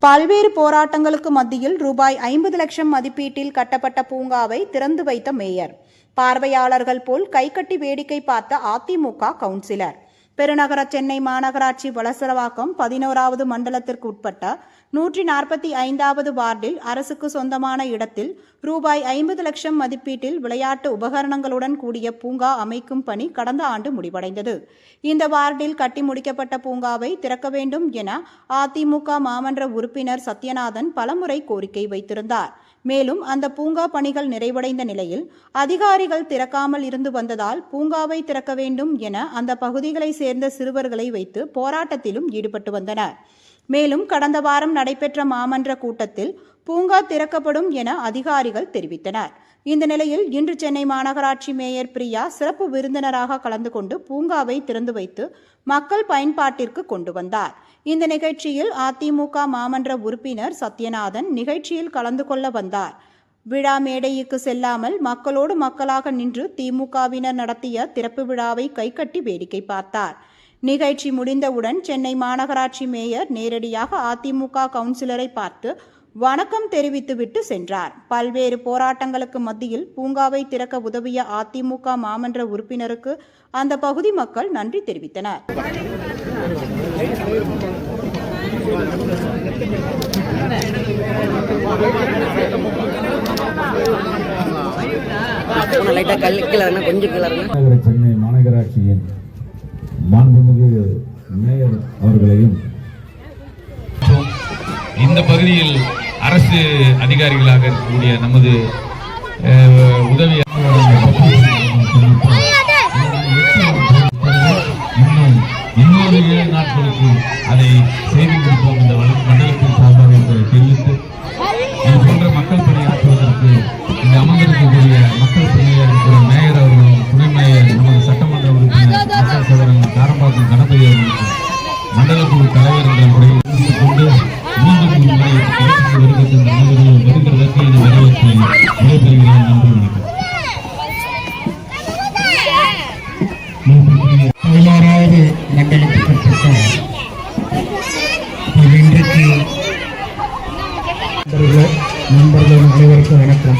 பல்வேறு போராட்டங்களுக்கு மத்தியில் ரூபாய் 50 லட்சம் மதிப்பீட்டில் கட்டப்பட்ட பூங்காவை திறந்து வைத்த மேயர். பார்வையாளர்கள் போல் கைகட்டி வேடிக்கை பார்த்த அதிமுக கவுன்சிலர். பெருநகர சென்னை மாநகராட்சி வளசரவாக்கம் 11வது மண்டலத்திற்கு உட்பட்ட 145வது வார்டில் அரசுக்கு சொந்தமான இடத்தில் ரூபாய் 50 லட்சம் மதிப்பீட்டில் விளையாட்டு உபகரணங்களுடன் கூடிய பூங்கா அமைக்கும் பணி கடந்த ஆண்டு முடிவடைந்தது. இந்த வார்டில் கட்டி முடிக்கப்பட்ட பூங்காவை திறக்க வேண்டும் என அதிமுக மாமன்ற உறுப்பினர் சத்யநாதன் பலமுறை கோரிக்கை வைத்திருந்தார். மேலும் அந்த பூங்கா பணிகள் நிறைவடைந்த நிலையில் அதிகாரிகள் திறக்காமல் இருந்து வந்ததால் பூங்காவை திறக்க வேண்டும் என அந்த பகுதிகளை சேர்ந்த சிறுவர்களை வைத்து போராட்டத்திலும் ஈடுபட்டு வந்தனர். மேலும் கடந்த வாரம் நடைபெற்ற மாமன்ற கூட்டத்தில் பூங்கா திறக்கப்படும் என அதிகாரிகள் தெரிவித்தனர். இந்த நிலையில் இன்று சென்னை மாநகராட்சி மேயர் பிரியா சிறப்பு விருந்தினராக கலந்து கொண்டு பூங்காவை திறந்து வைத்து மக்கள் பயன்பாட்டிற்கு கொண்டு வந்தார். இந்த நிகழ்ச்சியில் அதிமுக மாமன்ற உறுப்பினர் சத்யநாதன் நிகழ்ச்சியில் கலந்து கொள்ள வந்தார். விழா மேடைக்கு செல்லாமல் மக்களோடு மக்களாக நின்று திமுகவினர் நடத்திய திறப்பு விழாவை கைகட்டி வேடிக்கை பார்த்தார். நிகழ்ச்சி முடிந்தவுடன் சென்னை மாநகராட்சி மேயர் நேரடியாக அதிமுக கவுன்சிலரை பார்த்து வணக்கம் தெரிவித்துவிட்டு சென்றார். பல்வேறு போராட்டங்களுக்கு மத்தியில் பூங்காவை திறக்க உதவிய அதிமுக மாமன்ற உறுப்பினருக்கு அந்த பகுதி மக்கள் நன்றி தெரிவித்தனர். சென்னை மாநகராட்சியின் மாண்புமிகு மேயர் அவர்களையும் இந்த பகுதியில் அரசு அதிகாரிகளாக இருக்கக்கூடிய நமது உதவி இன்னொரு 7 நாட்களுக்கு அதை செய்து முடிப்போம் இந்த மண்டலத்தின் சார்பாக என்பதை தெரிவித்து இது போன்ற மக்கள் பணியாற்றுவதற்கு இந்த அமர்ந்திருக்கக்கூடிய மக்கள் பணியாக இருக்கிற மேயர் அவர்களும் துணை மேயர் நமது சட்டமன்ற உறுப்பினர் மக்கள் சோதரன் காரம்பாக்கம் கணபதி அவர்களுக்கு மண்டல குழு தலைவர் என்ற முறையில் கொண்டு மீண்டும் ஒரு முறை வருகிறதற்கு இந்த வரவேற்பை விடைபெறுகிறேன். நன்றி. 16வது மண்டலத்துக்கு உட்பட்ட இன்றைக்கு நண்பர்கள் அனைவருக்கும் வணக்கம்.